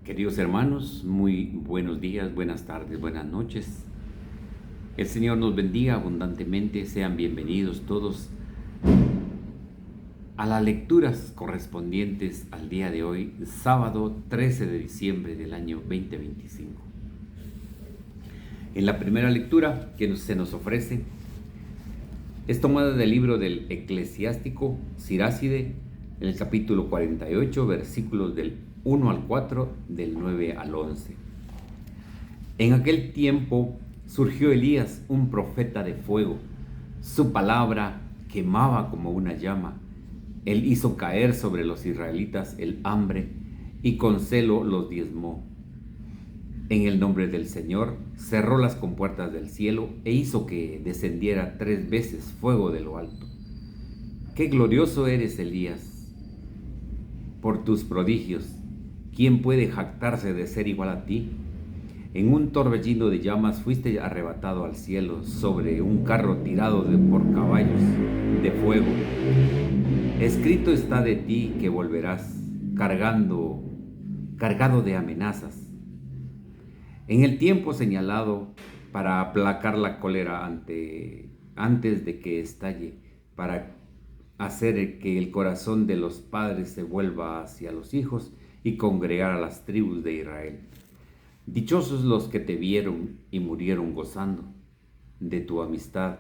Queridos hermanos, muy buenos días, buenas tardes, buenas noches. El Señor nos bendiga abundantemente. Sean bienvenidos todos a las lecturas correspondientes al día de hoy, sábado 13 de diciembre del año 2025. En la primera lectura que se nos ofrece es tomada del libro del eclesiástico Siráside, en el capítulo 48, versículos del 1 al 4, del 9 al 11. En aquel tiempo surgió Elías, un profeta de fuego. Su palabra quemaba como una llama. Él hizo caer sobre los israelitas el hambre y con celo los diezmó. En el nombre del Señor cerró las compuertas del cielo e hizo que descendiera 3 veces fuego de lo alto. ¡Qué glorioso eres, Elías! Por tus prodigios, ¿quién puede jactarse de ser igual a ti? En un torbellino de llamas fuiste arrebatado al cielo sobre un carro tirado por caballos de fuego. Escrito está de ti que volverás cargado de amenazas. En el tiempo señalado para aplacar la cólera antes de que estalle, para hacer que el corazón de los padres se vuelva hacia los hijos y congregar a las tribus de Israel. Dichosos los que te vieron y murieron gozando de tu amistad,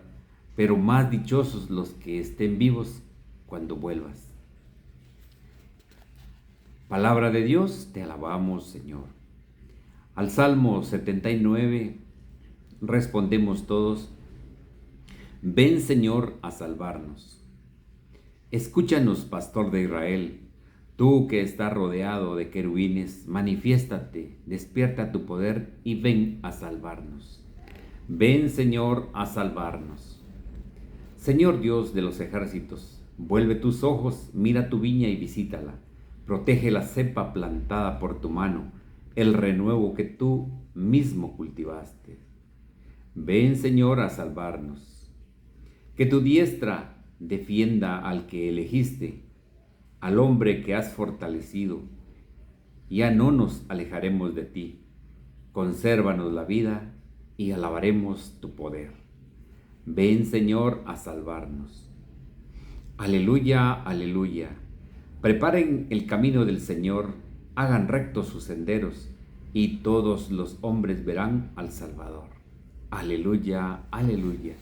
pero más dichosos los que estén vivos cuando vuelvas. Palabra de Dios, te alabamos, Señor. Al Salmo 79 respondemos todos: ven, Señor, a salvarnos. Escúchanos, pastor de Israel, tú que estás rodeado de querubines, manifiéstate, despierta tu poder y ven a salvarnos. Ven, Señor, a salvarnos. Señor Dios de los ejércitos, vuelve tus ojos, mira tu viña y visítala. Protege la cepa plantada por tu mano, el renuevo que tú mismo cultivaste. Ven, Señor, a salvarnos. Que tu diestra defienda al que elegiste, al hombre que has fortalecido. Ya no nos alejaremos de ti. Consérvanos la vida y alabaremos tu poder. Ven, Señor, a salvarnos. Aleluya, aleluya. Preparen el camino del Señor, hagan rectos sus senderos, y todos los hombres verán al Salvador. Aleluya, aleluya.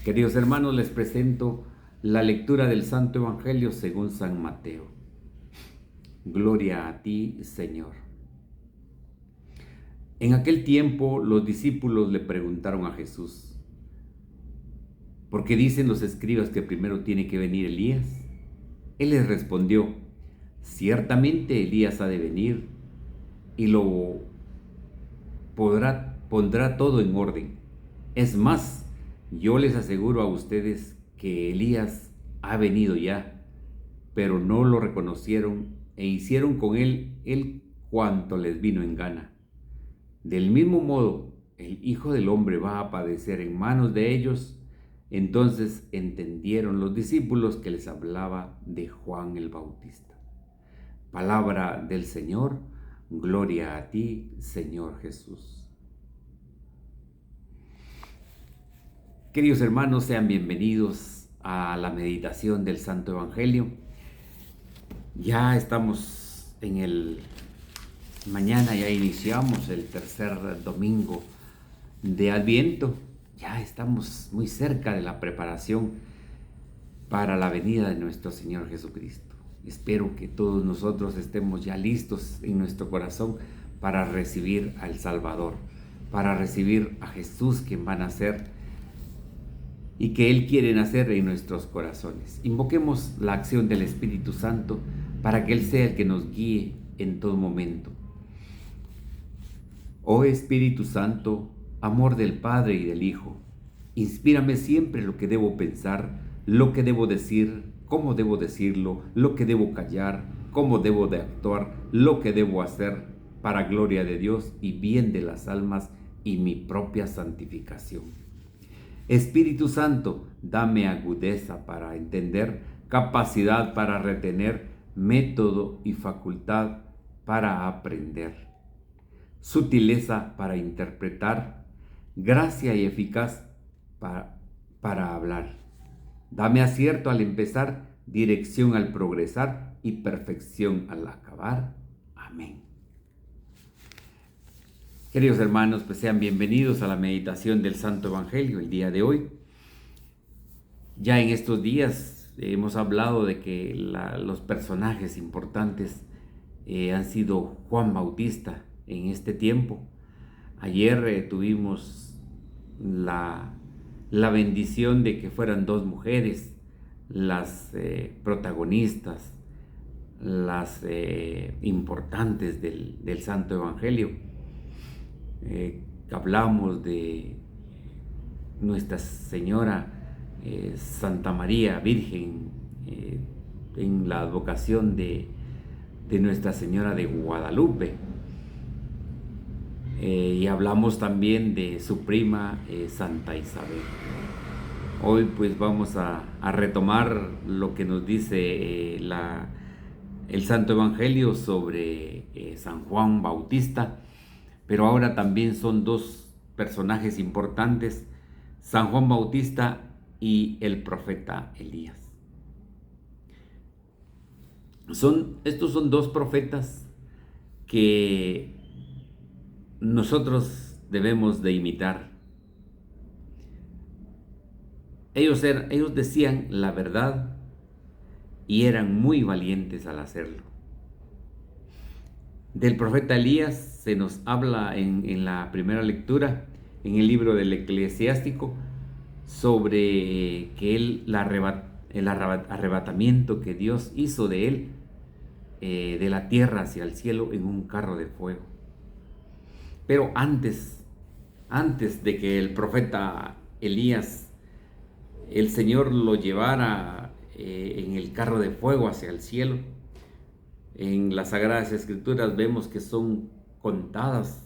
Queridos hermanos, les presento la lectura del Santo Evangelio según San Mateo. Gloria a ti, Señor. En aquel tiempo los discípulos le preguntaron a Jesús: ¿por qué dicen los escribas que primero tiene que venir Elías? Él les respondió: ciertamente Elías ha de venir y lo pondrá todo en orden. Es más, yo les aseguro a ustedes que Elías ha venido ya, pero no lo reconocieron e hicieron con él cuanto les vino en gana. Del mismo modo, el Hijo del Hombre va a padecer en manos de ellos. Entonces entendieron los discípulos que les hablaba de Juan el Bautista. Palabra del Señor, gloria a ti, Señor Jesús. Queridos hermanos, sean bienvenidos a la meditación del Santo Evangelio. Ya estamos mañana ya iniciamos el tercer domingo de Adviento. Ya estamos muy cerca de la preparación para la venida de nuestro Señor Jesucristo. Espero que todos nosotros estemos ya listos en nuestro corazón para recibir al Salvador, para recibir a Jesús, quien va a nacer y que Él quiere nacer en nuestros corazones. Invoquemos la acción del Espíritu Santo para que Él sea el que nos guíe en todo momento. Oh Espíritu Santo, amor del Padre y del Hijo, inspírame siempre lo que debo pensar, lo que debo decir, cómo debo decirlo, lo que debo callar, cómo debo de actuar, lo que debo hacer, para gloria de Dios y bien de las almas y mi propia santificación. Espíritu Santo, dame agudeza para entender, capacidad para retener, método y facultad para aprender, sutileza para interpretar, gracia y eficaz para hablar. Dame acierto al empezar, dirección al progresar y perfección al acabar. Amén. Queridos hermanos, pues sean bienvenidos a la meditación del Santo Evangelio el día de hoy. Ya en estos días hemos hablado de que los personajes importantes han sido Juan Bautista en este tiempo. Ayer tuvimos la bendición de que fueran dos mujeres las protagonistas, las importantes del Santo Evangelio. Hablamos de Nuestra Señora Santa María Virgen en la advocación de Nuestra Señora de Guadalupe, y hablamos también de su prima Santa Isabel. Hoy pues vamos a retomar lo que nos dice el Santo Evangelio sobre San Juan Bautista, pero ahora también son dos personajes importantes, San Juan Bautista y el profeta Elías. Estos son dos profetas que nosotros debemos de imitar. Ellos decían la verdad y eran muy valientes al hacerlo. Del profeta Elías se nos habla en la primera lectura, en el libro del Eclesiástico, sobre que el arrebatamiento que Dios hizo de él, de la tierra hacia el cielo, en un carro de fuego. Pero antes de que el profeta Elías, el Señor lo llevara en el carro de fuego hacia el cielo, en las Sagradas Escrituras vemos que son contadas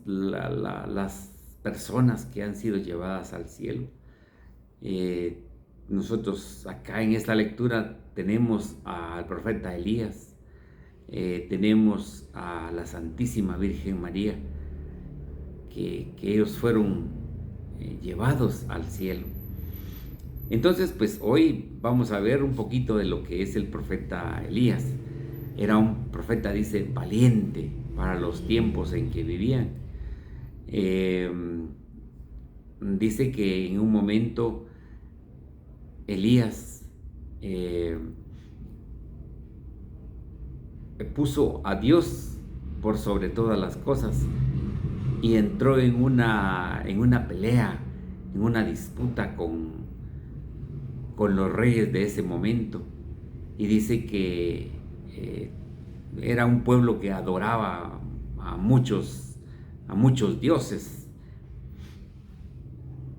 las personas que han sido llevadas al cielo. Nosotros acá en esta lectura tenemos al profeta Elías, tenemos a la Santísima Virgen María, que ellos fueron llevados al cielo. Entonces, pues hoy vamos a ver un poquito de lo que es el profeta Elías. Era un profeta, dice, valiente para los tiempos en que vivían. Dice que en un momento Elías puso a Dios por sobre todas las cosas y entró en una pelea, en una disputa con los reyes de ese momento, y dice que era un pueblo que adoraba a muchos dioses,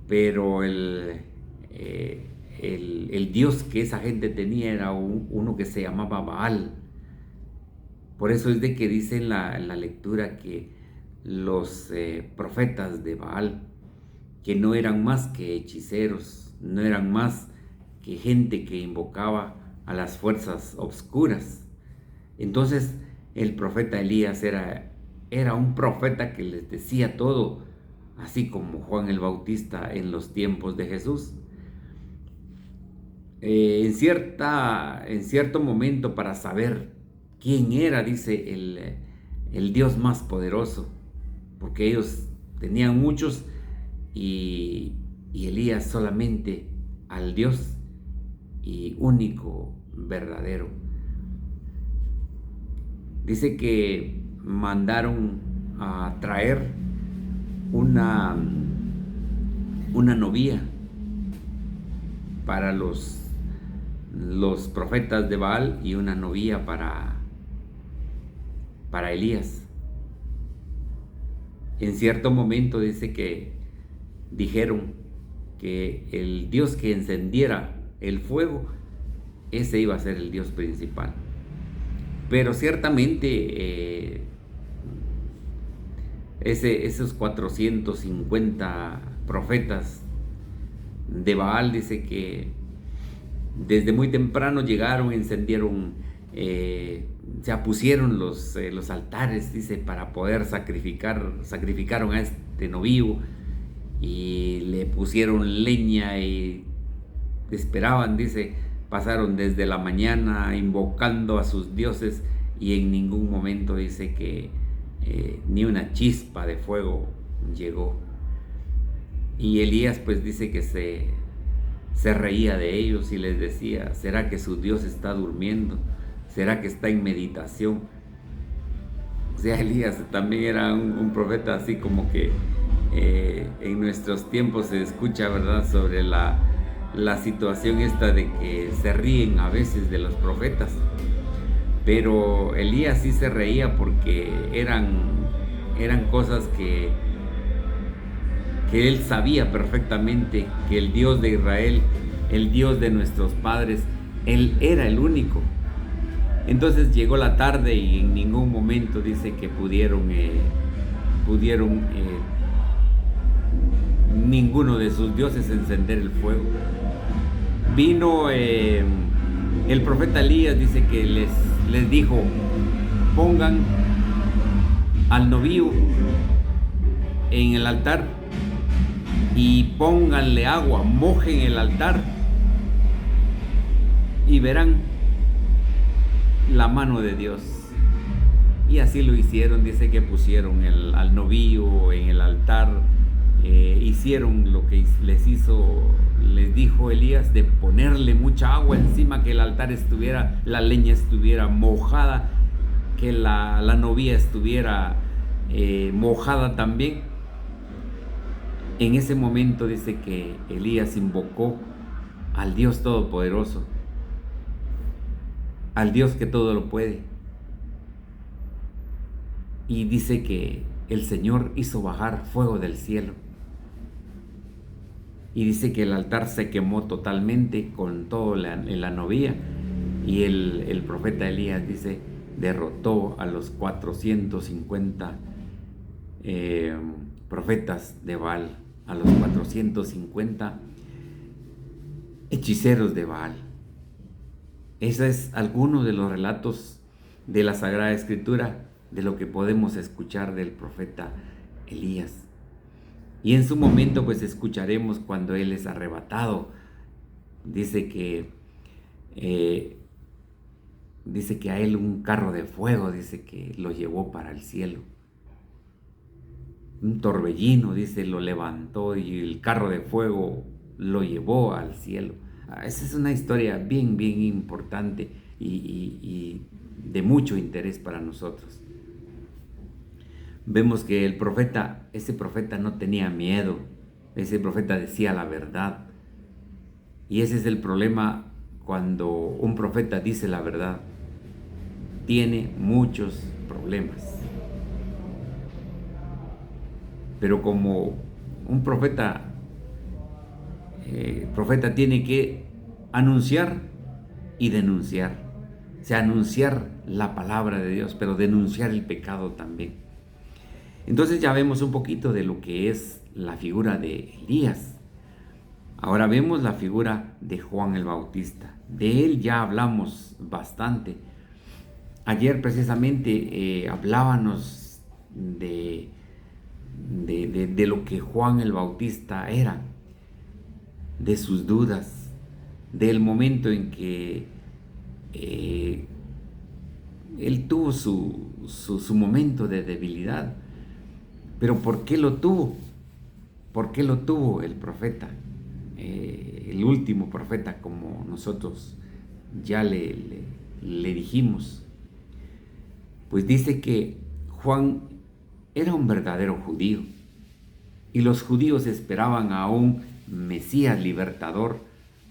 pero el dios que esa gente tenía era uno que se llamaba Baal. Por eso es de que dice en la lectura que los profetas de Baal, que no eran más que hechiceros, no eran más que gente que invocaba a las fuerzas oscuras. Entonces el profeta Elías era un profeta que les decía todo, así como Juan el Bautista en los tiempos de Jesús. En cierto momento, para saber quién era, dice, el Dios más poderoso, porque ellos tenían muchos y Elías solamente al Dios y único verdadero. Dice que mandaron a traer una novía para los profetas de Baal y una novía para Elías. En cierto momento dice que dijeron que el Dios que encendiera el fuego, ese iba a ser el Dios principal. Pero ciertamente esos 450 profetas de Baal, dice que desde muy temprano llegaron, encendieron se pusieron los altares, dice, para poder sacrificaron a este novillo y le pusieron leña y esperaban, dice, pasaron desde la mañana invocando a sus dioses y en ningún momento dice que ni una chispa de fuego llegó. Y Elías pues dice que se reía de ellos y les decía, ¿será que su Dios está durmiendo? ¿Será que está en meditación? O sea, Elías también era un profeta así como que en nuestros tiempos se escucha, ¿verdad?, sobre la situación esta de que se ríen a veces de los profetas. Pero Elías sí se reía porque eran cosas que él sabía perfectamente que el Dios de Israel, el Dios de nuestros padres, Él era el único. Entonces llegó la tarde y en ningún momento dice que pudieron ninguno de sus dioses encender el fuego. Vino el profeta Elías, dice que les dijo, pongan al novillo en el altar y pónganle agua, mojen el altar y verán la mano de Dios. Y así lo hicieron, dice que pusieron al novillo en el altar, hicieron lo que les dijo Elías, de ponerle mucha agua encima, que el altar estuviera, la leña estuviera mojada, que la novia estuviera mojada también. En ese momento dice que Elías invocó al Dios Todopoderoso, al Dios que todo lo puede. Y dice que el Señor hizo bajar fuego del cielo. Y dice que el altar se quemó totalmente con todo la novia. Y el profeta Elías, dice, derrotó a los 450 profetas de Baal, a los 450 hechiceros de Baal. Ese es alguno de los relatos de la Sagrada Escritura, de lo que podemos escuchar del profeta Elías. Y en su momento pues escucharemos cuando él es arrebatado. Dice que a él un carro de fuego, dice que lo llevó para el cielo. Un torbellino, dice, lo levantó y el carro de fuego lo llevó al cielo. Esa es una historia bien, bien importante y de mucho interés para nosotros. Vemos que ese profeta no tenía miedo, ese profeta decía la verdad. Y ese es el problema cuando un profeta dice la verdad. Tiene muchos problemas. Pero como un profeta tiene que anunciar y denunciar. O sea, anunciar la palabra de Dios, pero denunciar el pecado también. Entonces ya vemos un poquito de lo que es la figura de Elías. Ahora vemos la figura de Juan el Bautista. De él ya hablamos bastante. Ayer precisamente hablábamos de lo que Juan el Bautista era, de sus dudas, del momento en que él tuvo su momento de debilidad. Pero ¿por qué lo tuvo? ¿Por qué lo tuvo el profeta? El último profeta, como nosotros ya le dijimos. Pues dice que Juan era un verdadero judío y los judíos esperaban a un Mesías libertador,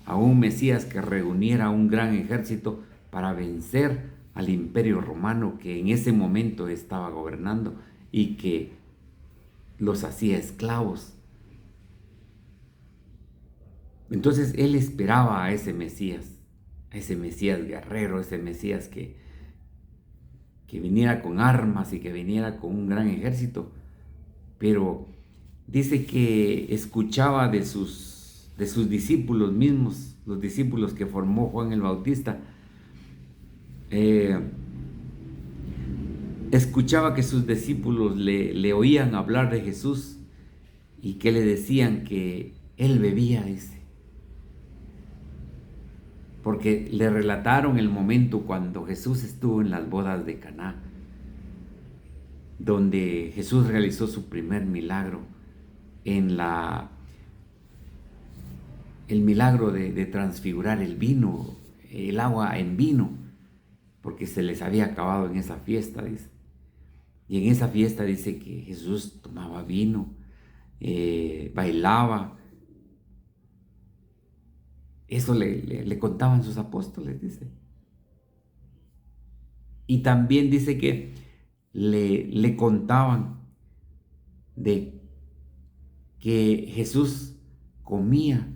a un Mesías que reuniera un gran ejército para vencer al imperio romano que en ese momento estaba gobernando y que los hacía esclavos. Entonces él esperaba a ese Mesías guerrero, ese Mesías que viniera con armas y que viniera con un gran ejército. Pero dice que escuchaba de sus discípulos mismos, los discípulos que formó Juan el Bautista, eh, escuchaba que sus discípulos le oían hablar de Jesús y que le decían que él bebía, dice, porque le relataron el momento cuando Jesús estuvo en las bodas de Caná, donde Jesús realizó su primer milagro, el milagro de transfigurar el vino, el agua en vino, porque se les había acabado en esa fiesta, dice. Y en esa fiesta dice que Jesús tomaba vino, bailaba. Eso le contaban sus apóstoles, dice. Y también dice que le contaban de que Jesús comía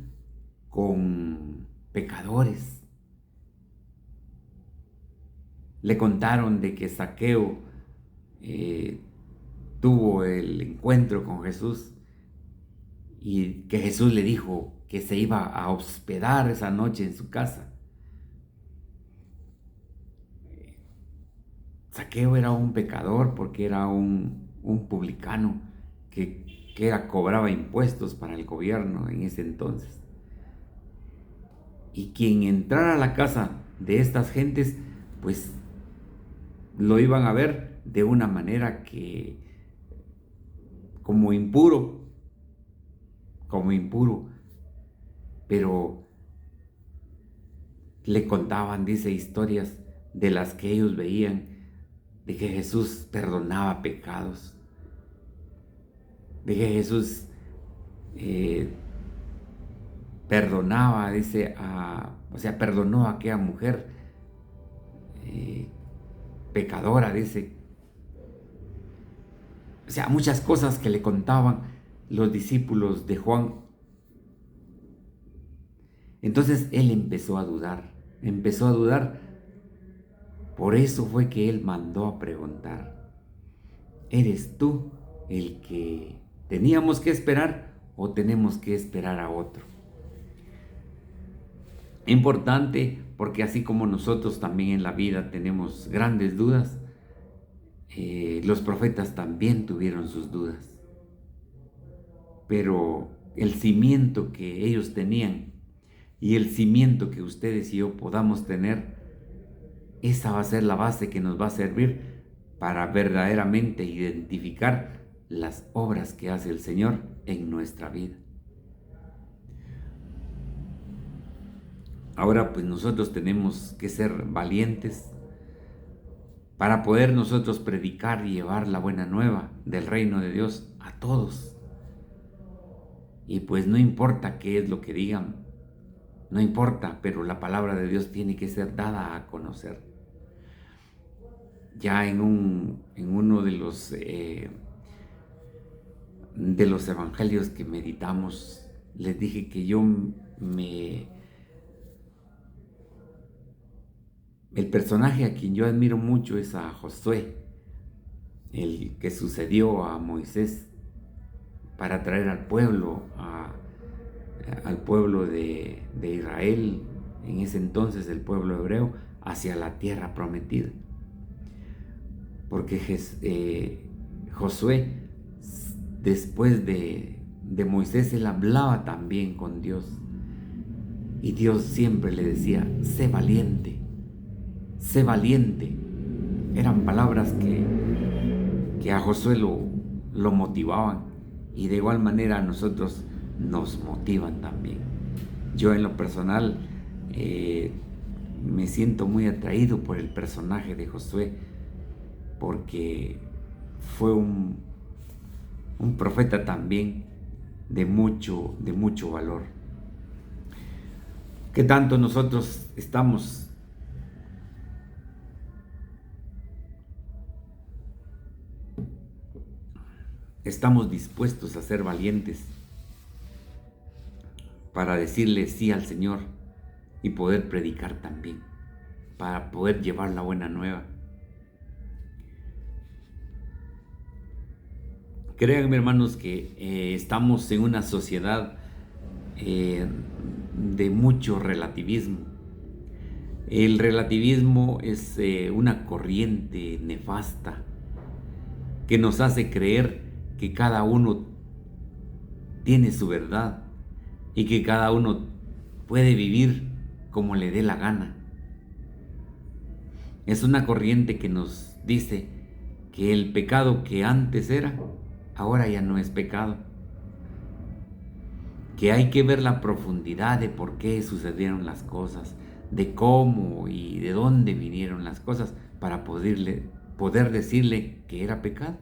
con pecadores. Le contaron de que Zaqueo tuvo el encuentro con Jesús y que Jesús le dijo que se iba a hospedar esa noche en su casa. Zaqueo era un pecador porque era un publicano que cobraba impuestos para el gobierno en ese entonces. Y quien entrara a la casa de estas gentes, pues lo iban a ver de una manera que como impuro, pero le contaban, dice, historias de las que ellos veían, de que Jesús perdonaba pecados, de que Jesús perdonaba, dice, perdonó a aquella mujer pecadora, dice. O sea, muchas cosas que le contaban los discípulos de Juan. Entonces él empezó a dudar. Por eso fue que él mandó a preguntar: ¿eres tú el que teníamos que esperar o tenemos que esperar a otro? Importante, porque así como nosotros también en la vida tenemos grandes dudas, los profetas también tuvieron sus dudas. Pero el cimiento que ellos tenían y el cimiento que ustedes y yo podamos tener, esa va a ser la base que nos va a servir para verdaderamente identificar las obras que hace el Señor en nuestra vida. Ahora pues nosotros tenemos que ser valientes para poder nosotros predicar y llevar la buena nueva del reino de Dios a todos. Y pues no importa qué es lo que digan, no importa, pero la palabra de Dios tiene que ser dada a conocer. Ya en uno de los evangelios que meditamos, les dije que el personaje a quien yo admiro mucho es a Josué, el que sucedió a Moisés para traer al pueblo, al pueblo de Israel, en ese entonces el pueblo hebreo, hacia la tierra prometida. Porque Josué, después de Moisés, él hablaba también con Dios. Y Dios siempre le decía: sé valiente, sé valiente. Eran palabras que a Josué lo motivaban, y de igual manera a nosotros nos motivan también. Yo en lo personal me siento muy atraído por el personaje de Josué, porque fue un profeta también de mucho valor. ¿Qué tanto nosotros estamos dispuestos a ser valientes para decirle sí al Señor y poder predicar también, para poder llevar la buena nueva? Créanme, hermanos, que estamos en una sociedad de mucho relativismo. El relativismo es una corriente nefasta que nos hace creer que cada uno tiene su verdad y que cada uno puede vivir como le dé la gana. Es una corriente que nos dice que el pecado que antes era, ahora ya no es pecado. Que hay que ver la profundidad de por qué sucedieron las cosas, de cómo y de dónde vinieron las cosas para poder decirle que era pecado.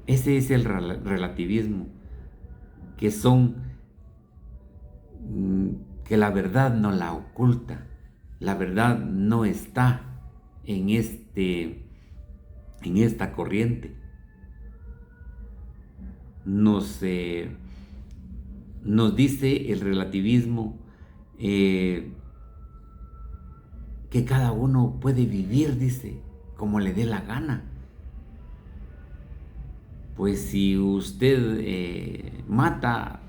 Ese es el relativismo, que que la verdad no la oculta, la verdad no está en esta corriente. Nos dice el relativismo que cada uno puede vivir, dice, como le dé la gana. Pues si usted mata,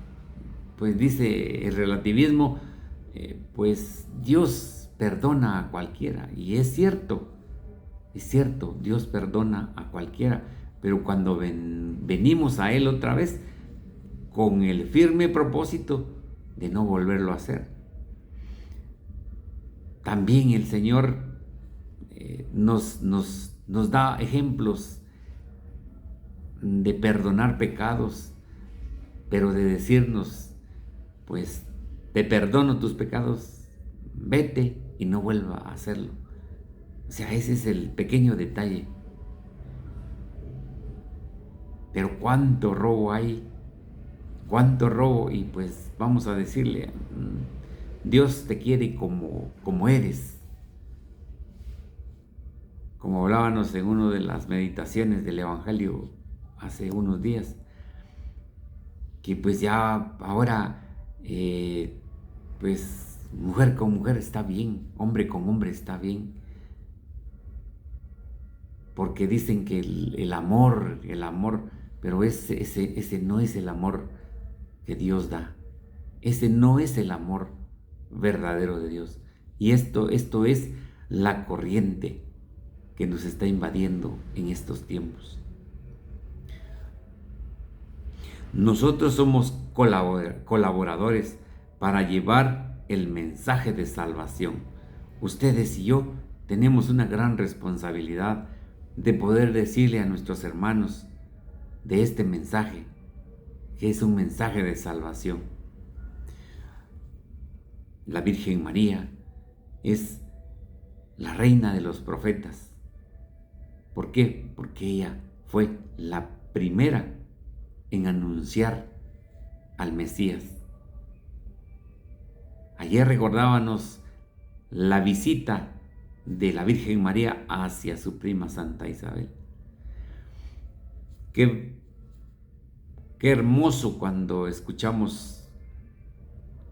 pues dice el relativismo, pues Dios perdona a cualquiera. Y es cierto, Dios perdona a cualquiera. Pero cuando venimos a Él otra vez, con el firme propósito de no volverlo a hacer. También el Señor nos da ejemplos de perdonar pecados, pero de decirnos, pues te perdono tus pecados, vete y no vuelva a hacerlo. O sea, ese es el pequeño detalle. Pero cuánto robo hay, cuánto robo, y pues vamos a decirle, Dios te quiere como eres. Como hablábamos en una de las meditaciones del Evangelio hace unos días, que pues ya ahora, pues mujer con mujer está bien, hombre con hombre está bien, porque dicen que el amor, pero ese no es el amor que Dios da, ese no es el amor verdadero de Dios. Y esto es la corriente que nos está invadiendo en estos tiempos. Nosotros somos colaboradores para llevar el mensaje de salvación. Ustedes y yo tenemos una gran responsabilidad de poder decirle a nuestros hermanos de este mensaje, que es un mensaje de salvación. La Virgen María es la reina de los profetas. ¿Por qué? Porque ella fue la primera en anunciar al Mesías. Ayer recordábamos la visita de la Virgen María hacia su prima Santa Isabel. Qué hermoso cuando escuchamos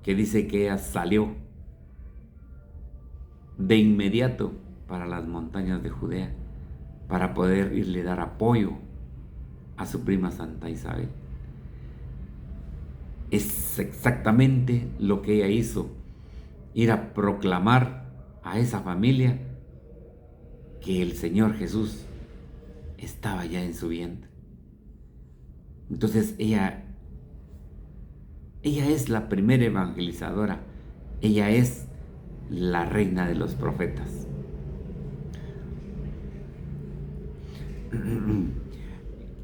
que dice que ella salió de inmediato para las montañas de Judea para poder irle a dar apoyo a su prima Santa Isabel. Es exactamente lo que ella hizo, ir a proclamar a esa familia que el Señor Jesús estaba ya en su vientre. Entonces ella es la primera evangelizadora, ella es la reina de los profetas.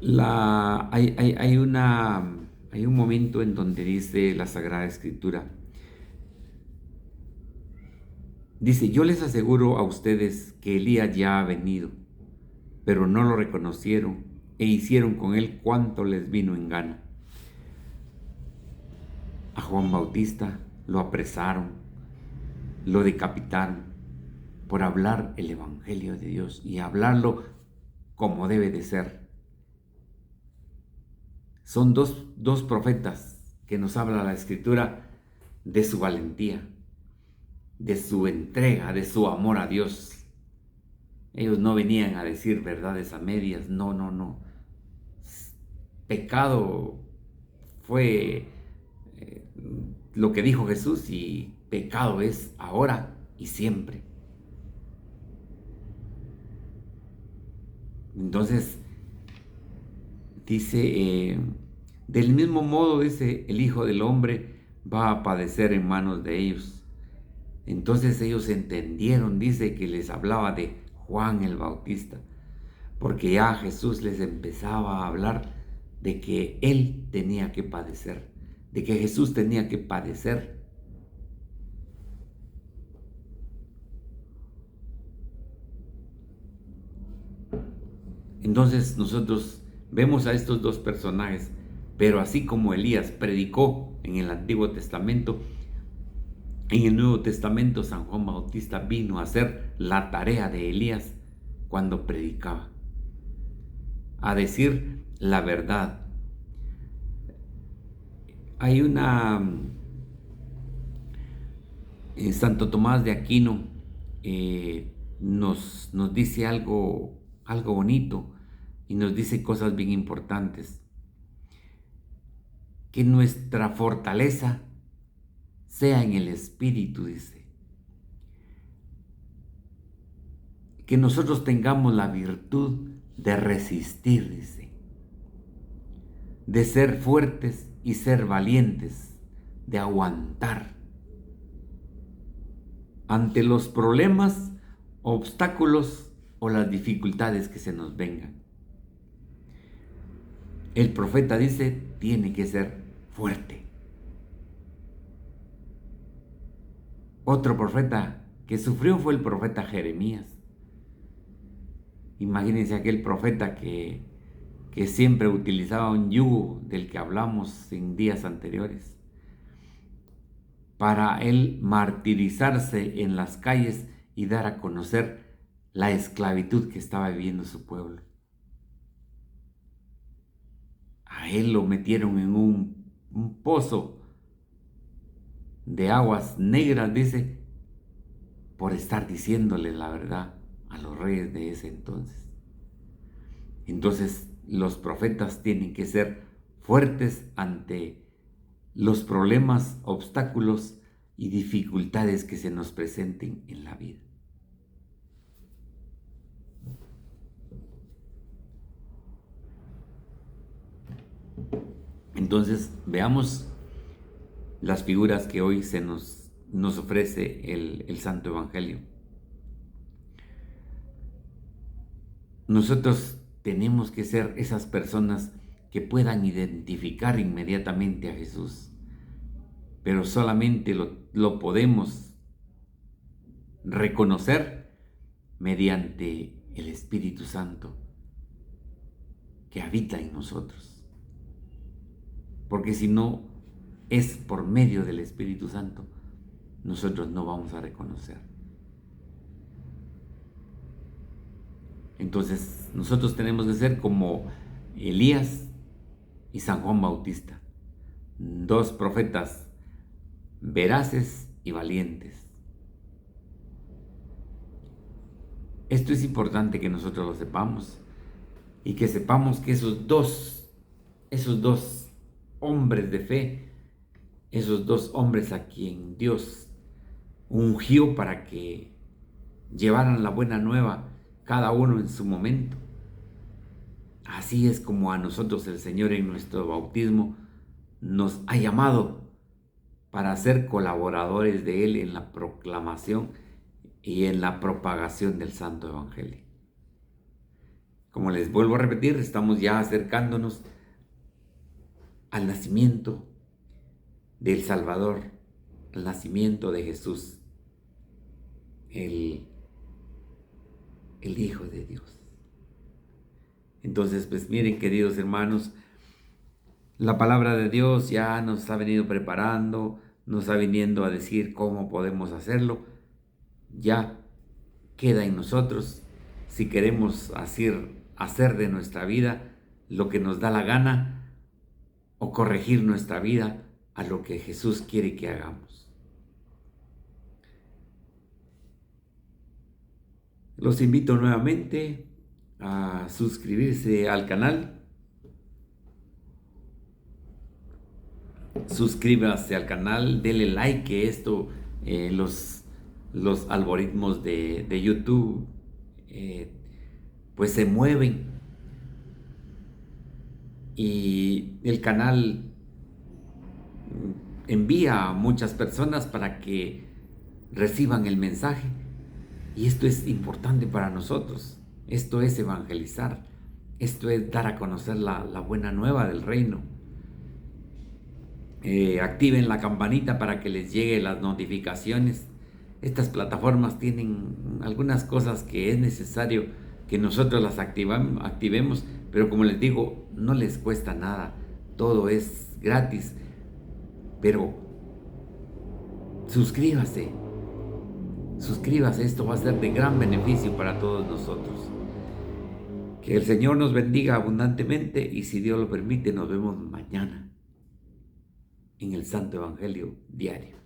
Hay un momento en donde dice la Sagrada Escritura, dice, yo les aseguro a ustedes que Elías ya ha venido, pero no lo reconocieron e hicieron con él cuanto les vino en gana. A Juan Bautista lo apresaron, lo decapitaron por hablar el Evangelio de Dios y hablarlo como debe de ser. Son dos profetas que nos habla la Escritura de su valentía, de su entrega, de su amor a Dios. Ellos no venían a decir verdades a medias, no. Pecado fue lo que dijo Jesús y pecado es ahora y siempre. Entonces, dice, del mismo modo, dice, el Hijo del Hombre va a padecer en manos de ellos. Entonces ellos entendieron, dice, que les hablaba de Juan el Bautista, porque ya Jesús les empezaba a hablar de que Él tenía que padecer, de que Jesús tenía que padecer. Entonces nosotros vemos a estos dos personajes, pero así como Elías predicó en el Antiguo Testamento, en el Nuevo Testamento San Juan Bautista vino a hacer la tarea de Elías cuando predicaba, a decir la verdad. Hay Santo Tomás de Aquino nos dice algo bonito y nos dice cosas bien importantes. Que nuestra fortaleza sea en el Espíritu, dice. Que nosotros tengamos la virtud de resistir, dice. De ser fuertes y ser valientes, de aguantar ante los problemas, obstáculos o las dificultades que se nos vengan. El profeta dice, tiene que ser fuerte. Otro profeta que sufrió fue el profeta Jeremías. Imagínense aquel profeta que siempre utilizaba un yugo del que hablamos en días anteriores, para él martirizarse en las calles y dar a conocer la esclavitud que estaba viviendo su pueblo. A él lo metieron en un pozo de aguas negras, dice, por estar diciéndole la verdad a los reyes de ese entonces. Entonces, los profetas tienen que ser fuertes ante los problemas, obstáculos y dificultades que se nos presenten en la vida. Entonces, veamos las figuras que hoy nos ofrece el Santo Evangelio. Nosotros tenemos que ser esas personas que puedan identificar inmediatamente a Jesús, pero solamente lo podemos reconocer mediante el Espíritu Santo que habita en nosotros. Porque si no es por medio del Espíritu Santo, nosotros no vamos a reconocer. Entonces, nosotros tenemos que ser como Elías y San Juan Bautista, dos profetas veraces y valientes. Esto es importante que nosotros lo sepamos y que sepamos que esos dos hombres de fe, esos dos hombres a quien Dios ungió para que llevaran la buena nueva, cada uno en su momento. Así es como a nosotros el Señor en nuestro bautismo nos ha llamado para ser colaboradores de Él en la proclamación y en la propagación del Santo Evangelio. Como les vuelvo a repetir, estamos ya acercándonos al nacimiento del Salvador, al nacimiento de Jesús, el Hijo de Dios. Entonces, pues miren, queridos hermanos, la palabra de Dios ya nos ha venido preparando, nos ha venido a decir cómo podemos hacerlo. Ya queda en nosotros si queremos hacer de nuestra vida lo que nos da la gana o corregir nuestra vida a lo que Jesús quiere que hagamos. Los invito nuevamente a suscribirse al canal. Suscríbase al canal, denle like, que esto los los algoritmos de YouTube pues se mueven y el canal envía a muchas personas para que reciban el mensaje. Y esto es importante para nosotros. Esto es evangelizar. Esto es dar a conocer la buena nueva del reino. Activen la campanita para que les lleguen las notificaciones. Estas plataformas tienen algunas cosas que es necesario que nosotros las activemos, pero como les digo, no les cuesta nada. Todo es gratis. Pero suscríbase, esto va a ser de gran beneficio para todos nosotros. Que el Señor nos bendiga abundantemente y si Dios lo permite nos vemos mañana en el Santo Evangelio Diario.